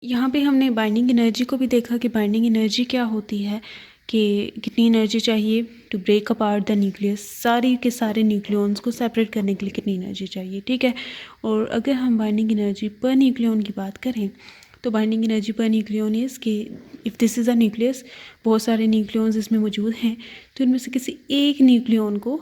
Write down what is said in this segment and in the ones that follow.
यहाँ पे हमने बाइंडिंग एनर्जी को भी देखा कि बाइंडिंग एनर्जी क्या होती है, कि कितनी एनर्जी चाहिए to break apart the nucleus, सारी के सारे न्यूक्लियॉन्स को सेपरेट करने के लिए कितनी एनर्जी चाहिए। ठीक है। और अगर हम बाइंडिंग एनर्जी पर न्यूक्लियॉन की बात करें तो बाइंडिंग एनर्जी पर न्यूक्लियॉन इज़ कि if this is a nucleus, बहुत सारे न्यूक्लियॉन्स इसमें मौजूद हैं, तो इनमें से किसी एक न्यूक्लियॉन को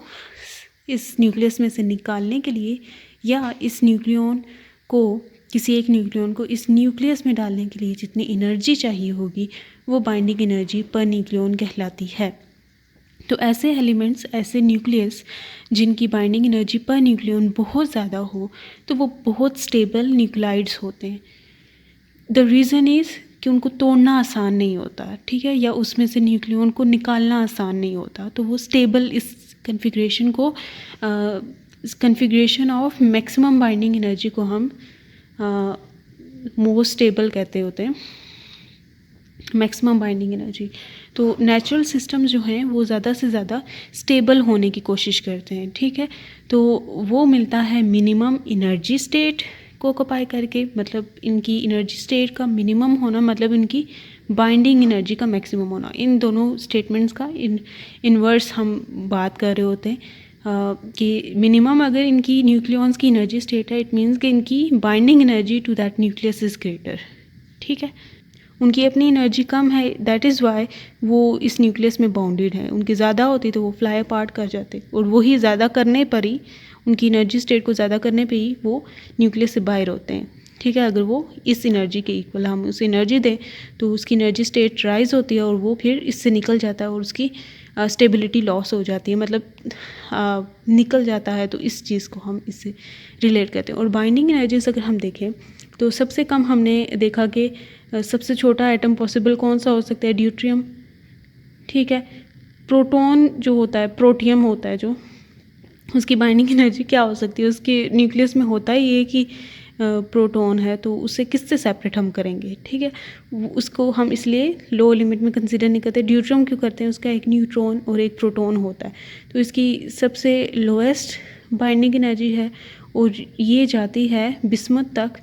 इस न्यूक्लियस में से निकालने के लिए या इस न्यूक्लियॉन को किसी एक न्यूक्लियॉन को इस न्यूक्लियस में डालने के लिए जितनी एनर्जी चाहिए होगी वो बाइंडिंग एनर्जी पर न्यूक्लियॉन कहलाती है। तो ऐसे एलिमेंट्स, ऐसे न्यूक्लियस जिनकी बाइंडिंग एनर्जी पर न्यूक्लियॉन बहुत ज़्यादा हो तो वो बहुत स्टेबल न्यूक्लाइड्स होते हैं। द रीज़न इज़ कि उनको तोड़ना आसान नहीं होता, ठीक है, या उसमें से न्यूक्लियॉन को निकालना आसान नहीं होता, तो वो स्टेबल इस कन्फिग्रेशन को configuration of maximum binding energy को हम मोस्ट स्टेबल कहते होते हैं, मैक्सिमम बाइंडिंग एनर्जी। तो नेचुरल सिस्टम जो हैं वो ज़्यादा से ज़्यादा स्टेबल होने की कोशिश करते हैं, ठीक है। तो वो मिलता है मिनिमम एनर्जी स्टेट को ऑक्युपाई करके, मतलब इनकी एनर्जी स्टेट का मिनिमम होना मतलब इनकी बाइंडिंग एनर्जी का मैक्सिमम होना। इन दोनों स्टेटमेंट्स का इनवर्स हम बात कर रहे होते हैं कि मिनिमम अगर इनकी न्यूक्लियॉन्स की एनर्जी स्टेट है, इट मीन्स कि इनकी binding energy to that nucleus is greater, ठीक है। उनकी अपनी एनर्जी कम है, दैट इज़ वाई वो इस न्यूक्लियस में बाउंडेड है। उनकी ज़्यादा होती तो वो फ्लाई अपार्ट कर जाते, और वही ज़्यादा करने पर ही, उनकी एनर्जी स्टेट को ज़्यादा करने पे ही वो न्यूक्लियस से बाहर होते हैं, ठीक है। अगर वो इस एनर्जी के इक्वल हम उसे एनर्जी दें तो उसकी एनर्जी स्टेट राइज होती है और वो फिर इससे निकल जाता है और उसकी स्टेबिलिटी लॉस हो जाती है, मतलब निकल जाता है। तो इस चीज़ को हम इससे रिलेट करते हैं। और बाइंडिंग एनर्जीज अगर हम देखें तो सबसे कम हमने देखा कि सबसे छोटा एटम पॉसिबल कौन सा हो सकता है, ड्यूट्रियम, ठीक है। प्रोटॉन जो होता है, प्रोटियम होता है जो, उसकी बाइंडिंग एनर्जी क्या हो सकती है, उसके न्यूक्लियस में होता ही ये कि प्रोटॉन है, तो उससे किससे सेपरेट हम करेंगे, ठीक है। उसको हम इसलिए लो लिमिट में कंसिडर नहीं करते। ड्यूट्रियम क्यों करते हैं, उसका एक न्यूट्रॉन और एक प्रोटॉन होता है, तो इसकी सबसे लोएस्ट बाइंडिंग एनर्जी है और ये जाती है बिस्मथ तक।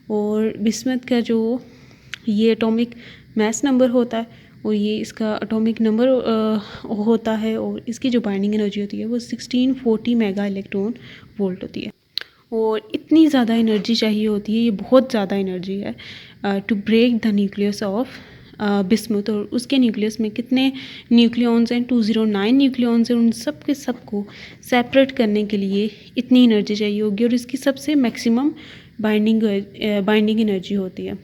और बिस्मथ का जो ये एटॉमिक मास नंबर होता है और ये इसका एटॉमिक नंबर होता है, और इसकी जो बाइंडिंग एनर्जी होती है वो 1640 मेगा इलेक्ट्रॉन वोल्ट होती है। और इतनी ज़्यादा एनर्जी चाहिए होती है, ये बहुत ज़्यादा एनर्जी है to break the nucleus of bismuth. और उसके न्यूक्लियस में कितने न्यूक्लियॉन्स हैं, 209 न्यूक्लियॉन्स हैं, उन सब के सब को सेपरेट करने के लिए इतनी एनर्जी चाहिए होगी, और इसकी सबसे मैक्सिमम बाइंडिंग एनर्जी होती है।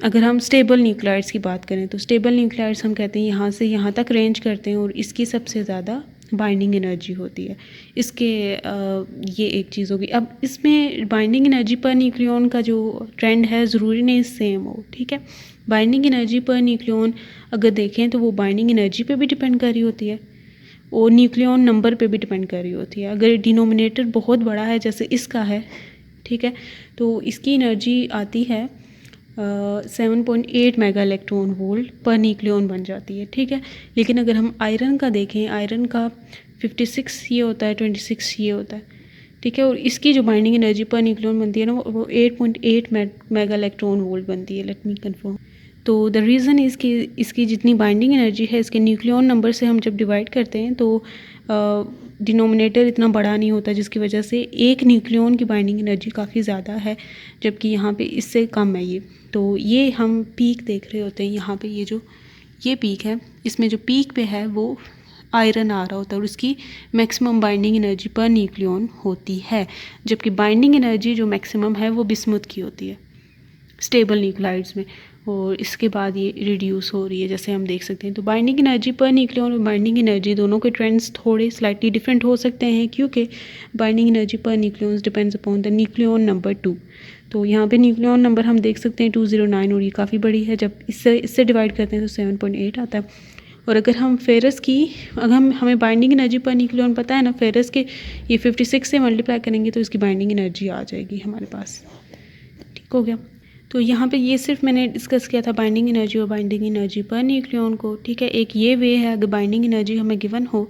अगर हम स्टेबल न्यूक्लाइड्स की बात करें तो स्टेबल न्यूक्लाइड्स हम कहते हैं यहाँ से यहाँ तक रेंज करते हैं, और इसकी सबसे ज़्यादा बाइंडिंग एनर्जी होती है। इसके ये एक चीज़ होगी। अब इसमें बाइंडिंग एनर्जी पर न्यूक्लियॉन का जो ट्रेंड है ज़रूरी नहीं सेम हो, ठीक है। बाइंडिंग एनर्जी पर न्यूक्लियॉन अगर देखें तो वो बाइंडिंग एनर्जी पे भी डिपेंड कर रही होती है और न्यूक्लियॉन नंबर पे भी डिपेंड कर रही होती है। अगर डिनोमिनेटर बहुत बड़ा है जैसे इसका है, ठीक है, तो इसकी एनर्जी आती है 7.8 मेगा इलेक्ट्रॉन वोल्ट पर न्यूक्लियॉन बन जाती है, ठीक है। लेकिन अगर हम आयरन का देखें, आयरन का 56 ये होता है, 26 ये होता है, ठीक है। और इसकी जो बाइंडिंग एनर्जी पर न्यूक्लियॉन बनती है ना वो 8.8 मेगा इलेक्ट्रॉन वोल्ट बनती है। Let me confirm. तो द रीज़न इज़ कि इसकी जितनी बाइंडिंग एनर्जी है इसके न्यूक्लियॉन नंबर से हम जब डिवाइड करते हैं तो डिनोमिनेटर इतना बड़ा नहीं होता, जिसकी वजह से एक न्यूक्लियॉन की बाइंडिंग एनर्जी काफ़ी ज़्यादा है, जबकि यहाँ पे इससे कम है ये। तो ये हम पीक देख रहे होते हैं यहाँ पे, ये जो ये पीक है इसमें जो पीक पे है वो आयरन आ रहा होता है और उसकी मैक्सिमम बाइंडिंग एनर्जी पर न्यूक्लियॉन होती है, जबकि बाइंडिंग एनर्जी जो मैक्सिमम है वो बिस्मुथ की होती है स्टेबल न्यूक्लाइड्स में, और इसके बाद ये रिड्यूस हो रही है जैसे हम देख सकते हैं। तो बाइंडिंग एनर्जी पर न्यूक्लियॉन और बाइंडिंग एनर्जी दोनों के ट्रेंड्स थोड़े स्लाइटली डिफरेंट हो सकते हैं, क्योंकि बाइंडिंग एनर्जी पर nucleons depends upon the nucleon number 2। तो यहाँ पे न्यूक्लियॉन नंबर हम देख सकते हैं 209, और ये काफ़ी बड़ी है। जब इससे डिवाइड करते हैं तो 7.8 आता है। और अगर हम फेरस की, अगर हमें बाइंडिंग एनर्जी पर न्यूक्लियॉन पता है ना, फेरस के ये 56 से मल्टीप्लाई करेंगे तो इसकी बाइंडिंग एनर्जी आ जाएगी हमारे पास, ठीक हो गया। तो यहाँ पे ये सिर्फ मैंने डिस्कस किया था बाइंडिंग एनर्जी और बाइंडिंग एनर्जी पर न्यूक्लियॉन को, ठीक है। एक ये वे है, अगर बाइंडिंग एनर्जी हमें गिवन हो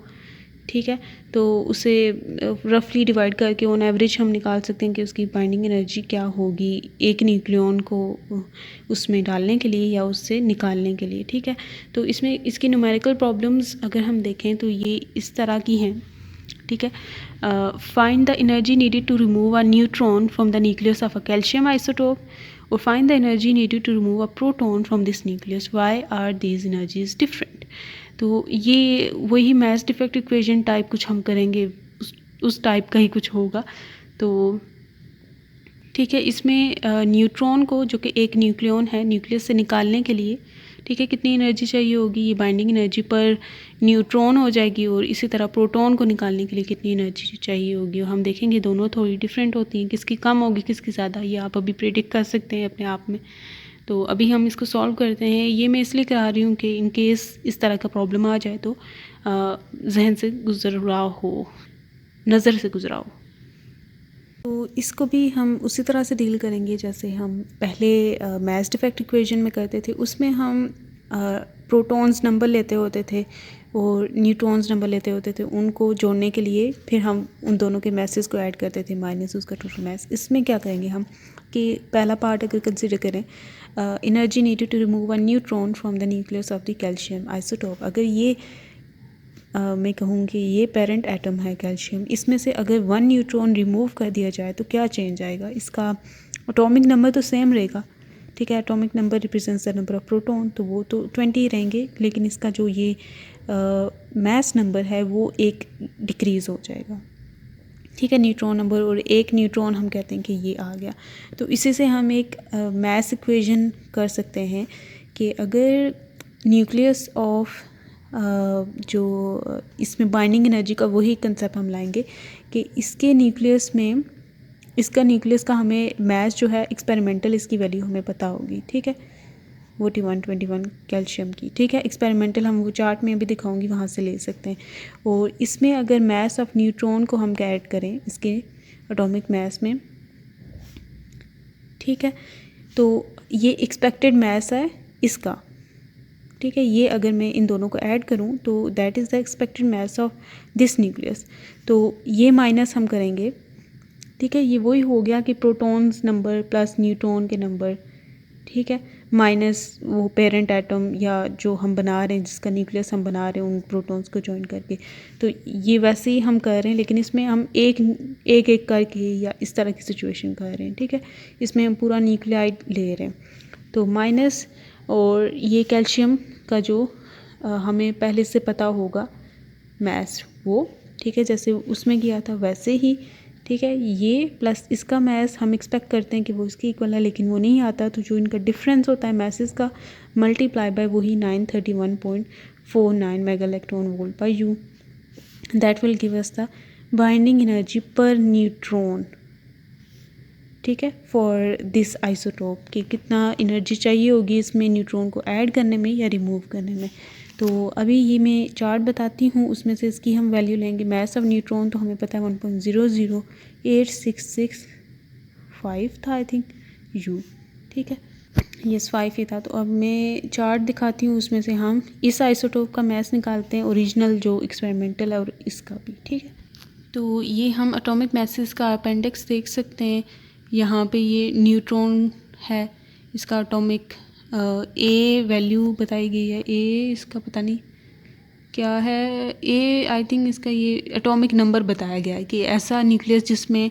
ठीक है। तो उसे रफली डिवाइड करके ऑन एवरेज हम निकाल सकते हैं कि उसकी बाइंडिंग एनर्जी क्या होगी एक न्यूक्लियन को उसमें डालने के लिए या उससे निकालने के लिए, ठीक है। तो इसमें इसकी न्यूमेरिकल प्रॉब्लम्स अगर हम देखें तो ये इस तरह की हैं, ठीक है। Find the energy needed to remove a neutron from the nucleus of a calcium isotope और find the energy needed to remove a proton from this nucleus, why are these energies different. तो ये वही mess defect equation type कुछ हम करेंगे, उस type का ही कुछ होगा। तो ठीक है, इसमें न्यूट्रॉन को जो कि एक न्यूक्लियन है न्यूक्लियस से निकालने के लिए, ठीक है, कितनी एनर्जी चाहिए होगी, ये बाइंडिंग एनर्जी पर न्यूट्रॉन हो जाएगी। और इसी तरह प्रोटॉन को निकालने के लिए कितनी एनर्जी चाहिए होगी, और हम देखेंगे दोनों थोड़ी डिफरेंट होती हैं, किसकी कम होगी किसकी ज़्यादा, ये आप अभी प्रेडिक्ट कर सकते हैं अपने आप में। तो अभी हम इसको सॉल्व करते हैं। ये मैं इसलिए करा रही हूँ कि इन केस इस तरह का प्रॉब्लम आ जाए तो जहन से गुजर रहा हो, नज़र से गुजरा हो। तो इसको भी हम उसी तरह से डील करेंगे जैसे हम पहले मैस डिफेक्ट इक्वेशन में करते थे। उसमें हम प्रोटॉन्स नंबर लेते होते थे और न्यूट्रॉन्स नंबर लेते होते थे, उनको जोड़ने के लिए फिर हम उन दोनों के मैसेज को ऐड करते थे माइनस उसका टोटल मैस। इसमें क्या करेंगे हम कि पहला पार्ट अगर कंसिडर करें, energy needed to remove a neutron from the nucleus of the calcium isotope. अगर ये मैं कहूँगी ये पेरेंट एटम है कैल्शियम, इसमें से अगर 1 न्यूट्रॉन रिमूव कर दिया जाए तो क्या चेंज आएगा, इसका एटॉमिक नंबर तो सेम रहेगा, ठीक है। Atomic number represents the number of proton, तो वो तो 20 रहेंगे, लेकिन इसका जो ये मैस नंबर है वो एक डिक्रीज़ हो जाएगा, ठीक है, न्यूट्रॉन नंबर। और एक न्यूट्रॉन हम कहते हैं कि ये आ गया। तो इसी से हम एक मैस इक्वेशन कर सकते हैं कि अगर न्यूक्लियस ऑफ जो इसमें बाइंडिंग एनर्जी का वही कंसेप्ट हम लाएंगे कि इसके न्यूक्लियस में, इसका न्यूक्लियस का हमें मैस जो है एक्सपेरिमेंटल इसकी वैल्यू हमें पता होगी, ठीक है, 4121 कैल्शियम की, ठीक है। एक्सपेरिमेंटल हम वो चार्ट में भी दिखाऊंगी, वहाँ से ले सकते हैं। और इसमें अगर मैस ऑफ न्यूट्रॉन को हम ऐड करें इसके एटॉमिक मैस में, ठीक है, तो ये एक्सपेक्टेड मैस है इसका, ठीक है। ये अगर मैं इन दोनों को ऐड करूं तो that is the expected mass of this nucleus. तो ये माइनस हम करेंगे, ठीक है, ये वही हो गया कि प्रोटॉन्स नंबर प्लस न्यूट्रॉन के नंबर, ठीक है, माइनस वो पेरेंट एटम या जो हम बना रहे हैं जिसका न्यूक्लियस हम बना रहे हैं उन प्रोटॉन्स को जॉइन करके। तो ये वैसे ही हम कर रहे हैं, लेकिन इसमें हम एक एक करके या इस तरह की सिचुएशन कर रहे हैं, ठीक है। इसमें हम पूरा न्यूक्लियाइड ले रहे हैं, तो माइनस, और ये कैल्शियम का जो हमें पहले से पता होगा मैस वो, ठीक है, जैसे उसमें किया था वैसे ही, ठीक है, ये प्लस इसका मैस हम एक्सपेक्ट करते हैं कि वो इसके इक्वल है, लेकिन वो नहीं आता। तो जो इनका डिफरेंस होता है मैसेस का मल्टीप्लाई बाय वही 931.49 mega electron volt by you, that will give us the binding energy पर न्यूट्रॉन, ठीक है, फॉर दिस आइसोटोप कि कितना एनर्जी चाहिए होगी इसमें न्यूट्रॉन को ऐड करने में या रिमूव करने में। तो अभी ये मैं चार्ट बताती हूँ, उसमें से इसकी हम वैल्यू लेंगे। मैस ऑफ न्यूट्रॉन तो हमें पता है 1.00866 था आई थिंक यू, ठीक है, यस 5 ही था। तो अब मैं चार्ट दिखाती हूँ, उसमें से हम इस आइसोटोप का मैस निकालते हैं, ओरिजिनल जो एक्सपेरिमेंटल है और इसका भी, ठीक है। तो ये हम एटॉमिक मैसेस का अपेंडिक्स देख सकते हैं, यहाँ पे ये न्यूट्रॉन है, इसका एटॉमिक ए वैल्यू बताई गई है, ए इसका पता नहीं क्या है, ए आई थिंक इसका ये एटॉमिक नंबर बताया गया है कि ऐसा न्यूक्लियस जिसमें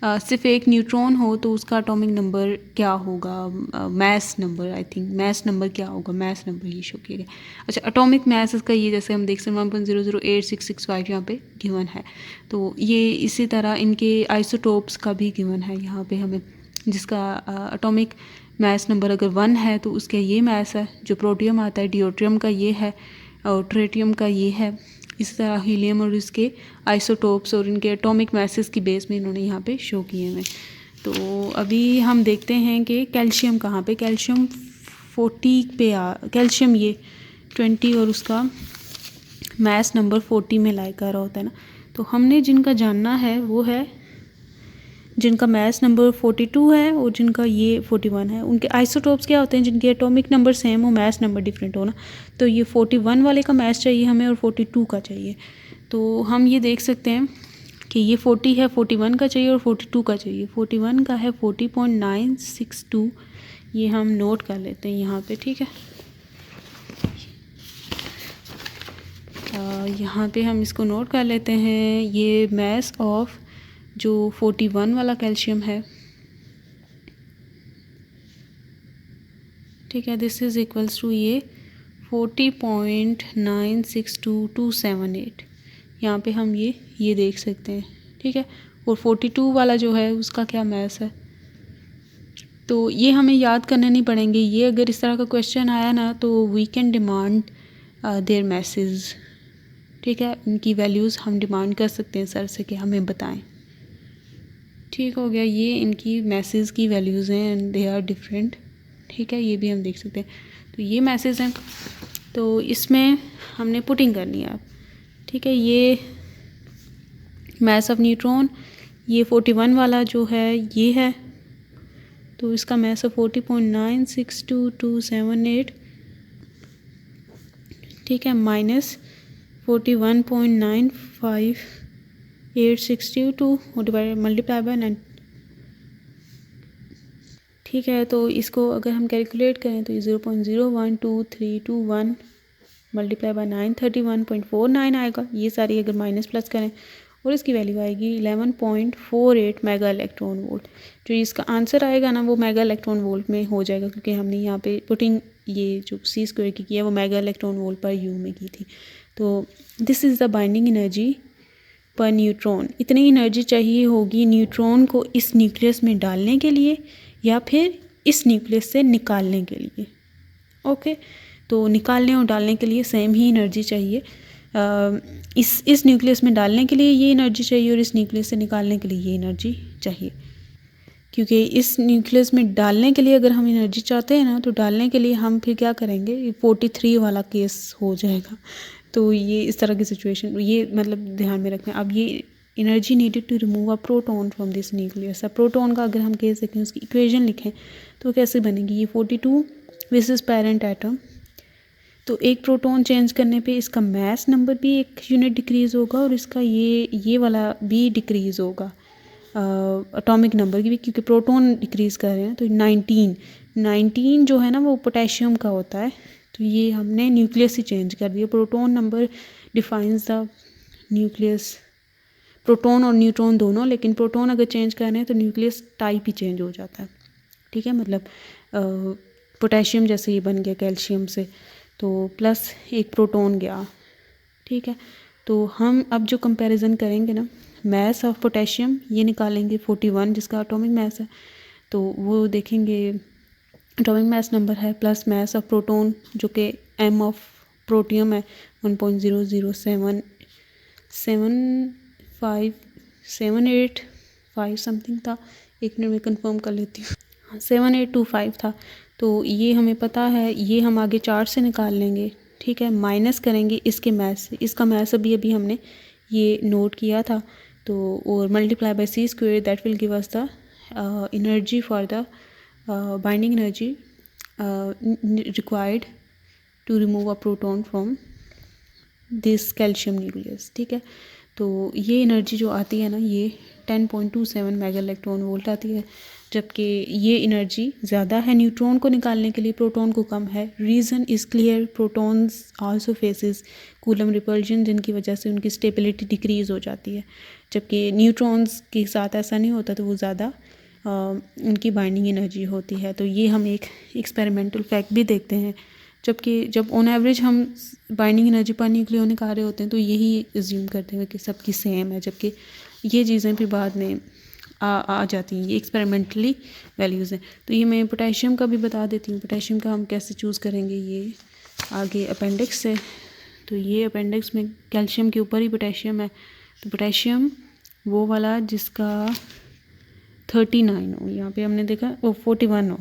सिर्फ एक न्यूट्रॉन हो तो उसका एटॉमिक नंबर क्या होगा, mass number, I think mass number क्या होगा, मैस नंबर ये शो किया गया। अच्छा, एटॉमिक मैस इसका ये जैसे हम देख सकते हैं 1.00866 यहाँ पे गिवन है। तो ये इसी तरह इनके आइसोटोप्स का भी गिवन है यहाँ पे हमें, जिसका एटॉमिक मैस नंबर अगर 1 है तो उसका ये मैस है। जो प्रोटियम आता है डियोट्रियम का ये है और ट्रेटियम का ये है। इसी तरह हीलियम और इसके आइसोटोप्स और इनके एटॉमिक मैसेस की बेस में इन्होंने यहाँ पे शो किए हैं। तो अभी हम देखते हैं कि कैल्शियम कहाँ पे, कैल्शियम 40 पे कैल्शियम ये 20 और उसका मैस नंबर 40 में लाई कर रहा होता है ना। तो हमने जिनका जानना है वो है जिनका मैस नंबर 42 है और जिनका ये 41 है। उनके आइसोटोप्स क्या होते हैं, जिनके एटॉमिक नंबर सेम हो, मैस नंबर डिफरेंट हो ना। तो ये 41 वाले का मैस चाहिए हमें और 42 का चाहिए। तो तो हम ये देख सकते हैं कि ये 40 है, 41 का चाहिए और 42 का चाहिए। 41 का है 40.962, ये हम नोट कर लेते हैं यहाँ पे, ठीक है। यहाँ पे हम इसको नोट कर लेते हैं। ये मास ऑफ जो 41 वाला कैल्शियम है, ठीक है, दिस इज़ इक्वल्स टू ये 40.962278। यहाँ पे हम ये देख सकते हैं, ठीक है। और 42 वाला जो है उसका क्या मास है, तो ये हमें याद करने नहीं पड़ेंगे। ये अगर इस तरह का क्वेश्चन आया ना तो we can demand their message, ठीक है। उनकी वैल्यूज़ हम डिमांड कर सकते हैं सर से कि हमें बताएं, ठीक हो गया। ये इनकी मैसेज की वैल्यूज़ हैं एंड दे आर डिफरेंट, ठीक है, ये भी हम देख सकते हैं। तो ये मैसेज हैं, तो इसमें हमने पुटिंग करनी है अब, ठीक है। ये मास ऑफ न्यूट्रॉन, ये 41 वाला जो है ये है, तो इसका मास ऑफ 40.962278, ठीक है, माइनस 41.95862 डिवाइड मल्टीप्लाई बाय 9, ठीक है। तो इसको अगर हम कैलकुलेट करें तो ये 0.012321 मल्टीप्लाई बाय 931.49 आएगा। ये सारी अगर माइनस प्लस करें और इसकी वैल्यू आएगी 11.48 मेगा इलेक्ट्रॉन वोल्ट। जो इसका आंसर आएगा ना वो मेगा इलेक्ट्रॉन वोल्ट में हो जाएगा, क्योंकि हमने यहाँ पे पुटिंग ये जो सी स्क्वायर की है वो मेगा इलेक्ट्रॉन वोल्ट पर यू में की थी। तो this is the binding energy पर न्यूट्रॉन। इतनी एनर्जी चाहिए होगी न्यूट्रॉन को इस न्यूक्लियस में डालने के लिए या फिर इस न्यूक्लियस से निकालने के लिए, ओके। तो निकालने और डालने के लिए सेम ही एनर्जी चाहिए। इस न्यूक्लियस में डालने के लिए ये एनर्जी चाहिए और इस न्यूक्लियस से निकालने के लिए ये एनर्जी चाहिए, क्योंकि इस न्यूक्लियस में डालने के लिए अगर हम एनर्जी चाहते हैं ना तो डालने के लिए हम फिर क्या करेंगे, 43 वाला केस हो जाएगा। तो ये इस तरह की सिचुएशन, ये मतलब ध्यान में रखना। अब ये energy needed to remove a proton from this nucleus. अब प्रोटॉन का अगर हम केस देखें, उसकी इक्वेशन लिखें तो कैसे बनेगी, ये 42 विसेस पेरेंट एटम। तो एक प्रोटॉन चेंज करने पे इसका मास नंबर भी एक यूनिट डिक्रीज़ होगा और इसका ये वाला भी डिक्रीज़ होगा, एटॉमिक नंबर की भी, क्योंकि प्रोटॉन डिक्रीज़ कर रहे हैं। तो 19 जो है ना वो पोटेशियम का होता है। तो ये हमने न्यूक्लियस ही चेंज कर दिया। Proton number defines the nucleus, proton और न्यूट्रॉन दोनों, लेकिन प्रोटॉन अगर चेंज कर रहे हैं तो न्यूक्लियस टाइप ही चेंज हो जाता है, ठीक है। मतलब पोटेशियम जैसे ये बन गया कैल्शियम से, तो प्लस एक प्रोटॉन गया, ठीक है। तो हम अब जो कंपैरिजन करेंगे ना, मास ऑफ पोटेशियम ये निकालेंगे 41 जिसका एटॉमिक मास है, तो वो देखेंगे एटॉमिक मास नंबर है प्लस मास ऑफ प्रोटॉन जो कि एम ऑफ प्रोटियम है 1.00785 समथिंग था। एक मिनट में कंफर्म कर लेती हूँ, 7825 था। तो ये हमें पता है, ये हम आगे चार्ट से निकाल लेंगे, ठीक है। माइनस करेंगे इसके मैथ से, इसका मैथ अभी हमने ये नोट किया था। तो और multiply by C square, that will give us the energy for the binding energy required to remove a proton from this calcium nucleus, ठीक है। तो ये एनर्जी जो आती है ना ये 10.27 मेगा इलेक्ट्रॉन वोल्ट आती है, जबकि ये एनर्जी ज़्यादा है न्यूट्रॉन को निकालने के लिए, प्रोटॉन को कम है। Reason is clear, protons also faces coulomb repulsion, जिनकी वजह से उनकी स्टेबिलिटी डिक्रीज़ हो जाती है, जबकि न्यूट्रॉन्स के साथ ऐसा नहीं होता, तो वो ज़्यादा उनकी बाइंडिंग एनर्जी होती है। तो ये हम एक एक्सपेरिमेंटल फैक्ट भी देखते हैं, जबकि जब ऑन एवरेज हम बाइंडिंग एनर्जी पर न्यूक्लियन निकाल रहे होते हैं तो यही एज्यूम करते हैं कि सबकी सेम है, जबकि ये चीज़ें फिर बाद में आ जाती हैं। ये एक्सपेरिमेंटली वैल्यूज़ हैं। तो ये मैं पोटेशियम का भी बता देती हूँ। पोटेशियम का हम कैसे चूज़ करेंगे, ये आगे अपेंडिक्स से। तो ये अपेंडिक्स में कैल्शियम के ऊपर ही पोटेशियम है। तो पोटेशियम वो वाला जिसका 39 हो, यहाँ पे हमने देखा वो 41 हो,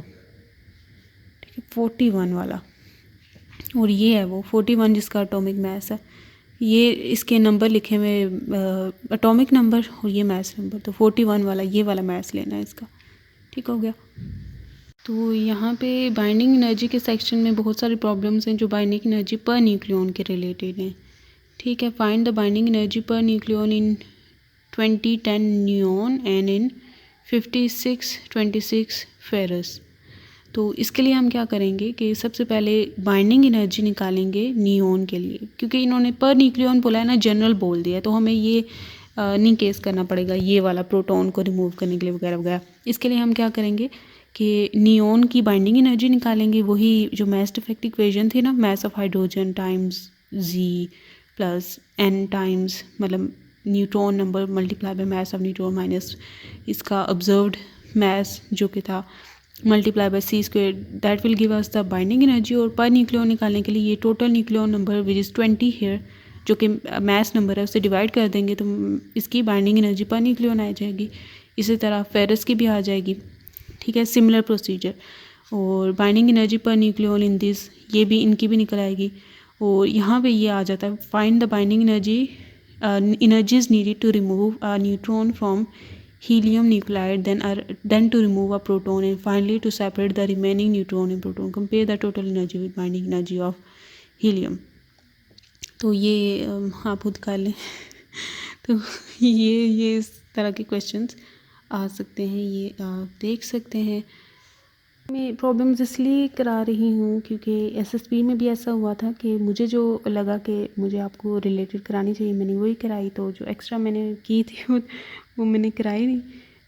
ठीक है, 41 वाला, और ये है वो 41 जिसका एटॉमिक मास है। ये इसके नंबर लिखे हुए एटॉमिक नंबर और ये मास नंबर, तो 41 वाला ये वाला मास लेना है इसका, ठीक हो गया। तो यहाँ पे बाइंडिंग एनर्जी के सेक्शन में बहुत सारी प्रॉब्लम्स हैं जो बाइंडिंग एनर्जी पर न्यूक्लियन के रिलेटेड हैं, ठीक है, find the binding energy per nucleon in 2010 neon and in 5626 ferrous. तो इसके लिए हम क्या करेंगे कि सबसे पहले बाइंडिंग एनर्जी निकालेंगे नियॉन के लिए, क्योंकि इन्होंने पर न्यूक्लियन बोला है ना, जनरल बोल दिया है, तो हमें ये नहीं केस करना पड़ेगा ये वाला प्रोटॉन को रिमूव करने के लिए वगैरह वगैरह। इसके लिए हम क्या करेंगे कि नियॉन की बाइंडिंग एनर्जी निकालेंगे, वही जो मास डिफेक्ट इक्वेशन थी ना, mass of hydrogen times Z plus N times, मतलब neutron number multiply by mass of neutron minus इसका ऑब्जर्व्ड मास जो कि था multiply by C square, that will give us the binding energy. और पर nucleon निकालने के लिए ये total nucleon number which is 20 here, जो कि मास नंबर है, उससे डिवाइड कर देंगे तो इसकी बाइंडिंग एनर्जी पर न्यूक्लियन आ जाएगी। इसी तरह फेरस की भी आ जाएगी। ठीक है, सिमिलर प्रोसीजर। और binding energy per nucleon in this, ये भी इनकी भी निकल आएगी। और यहाँ पे ये आ जाता है, find the binding energy energies needed to remove a neutron from helium nuclide, then to remove a proton, and finally to separate the remaining neutron and proton. Compare the total energy with binding energy of helium. तो ये आप खुद कर लें तो ये इस तरह के क्वेश्चंस आ सकते हैं, ये आप देख सकते हैं। मैं प्रॉब्लम्स इसलिए करा रही हूँ क्योंकि एसएसबी में भी ऐसा हुआ था कि मुझे जो लगा कि मुझे आपको रिलेटेड करानी चाहिए, मैंने वही कराई, तो जो एक्स्ट्रा मैंने की थी वो मैंने कराई नहीं,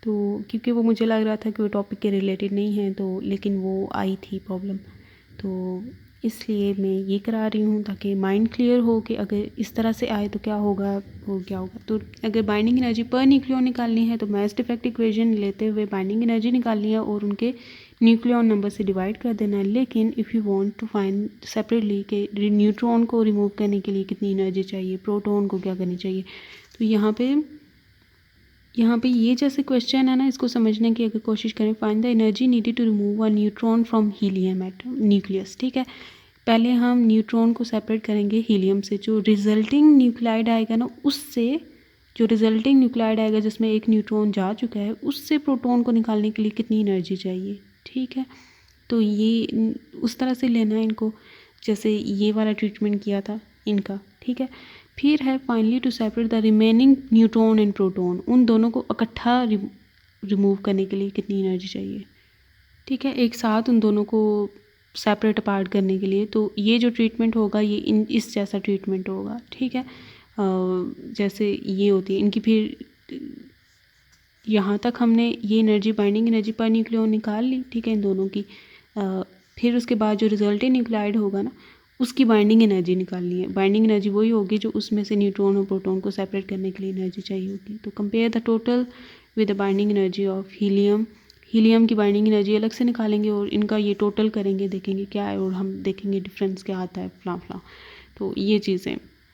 तो क्योंकि वो मुझे लग रहा था कि वो टॉपिक के रिलेटेड नहीं है, तो लेकिन वो आई थी प्रॉब्लम, तो इसलिए मैं ये करा रही हूँ ताकि माइंड क्लियर हो कि अगर इस तरह से आए तो क्या होगा, वो क्या होगा। तो अगर बाइंडिंग एनर्जी पर न्यूक्लियन निकालनी है तो मास डिफेक्ट इक्वेशन लेते हुए बाइंडिंग एनर्जी निकालनी है और उनके न्यूक्लियन नंबर से डिवाइड कर देना है। लेकिन if you want to find separately कि न्यूट्रॉन को रिमूव करने के लिए कितनी एनर्जी चाहिए, प्रोटॉन को क्या करनी चाहिए, तो यहाँ पे ये जैसे क्वेश्चन है ना, इसको समझने की अगर कोशिश करें, find the energy needed to remove a neutron from helium atom nucleus. ठीक है, पहले हम न्यूट्रॉन को सेपरेट करेंगे हीलियम से, जो रिजल्टिंग न्यूक्लाइड आएगा ना, उससे जो रिजल्टिंग न्यूक्लाइड आएगा जिसमें एक न्यूट्रॉन जा चुका है, उससे प्रोटॉन को निकालने के लिए कितनी एनर्जी चाहिए। ठीक है, तो ये उस तरह से लेना है इनको, जैसे ये वाला ट्रीटमेंट किया था इनका। ठीक है, फिर है finally to separate the remaining neutron and proton, उन दोनों को इकट्ठा रिमूव करने के लिए कितनी एनर्जी चाहिए। ठीक है, एक साथ उन दोनों को सेपरेट अपार्ट करने के लिए, तो ये जो ट्रीटमेंट होगा ये इस जैसा ट्रीटमेंट होगा। ठीक है, जैसे ये होती है इनकी, फिर यहाँ तक हमने ये energy binding energy per nucleon निकाल ली। ठीक है, इन दोनों की फिर उसके बाद जो रिजल्टिंग न्यूक्लाइड होगा ना, उसकी बाइंडिंग एनर्जी निकालनी है। बाइंडिंग एनर्जी वही होगी जो उसमें से न्यूट्रॉन और प्रोटॉन को सेपरेट करने के लिए एनर्जी चाहिए होगी। तो compare the total with the binding energy of helium. Helium की बाइंडिंग एनर्जी अलग से निकालेंगे और इनका ये टोटल करेंगे, देखेंगे क्या है, और हम देखेंगे डिफरेंस क्या आता है, फलां फलां। तो ये चीज़ें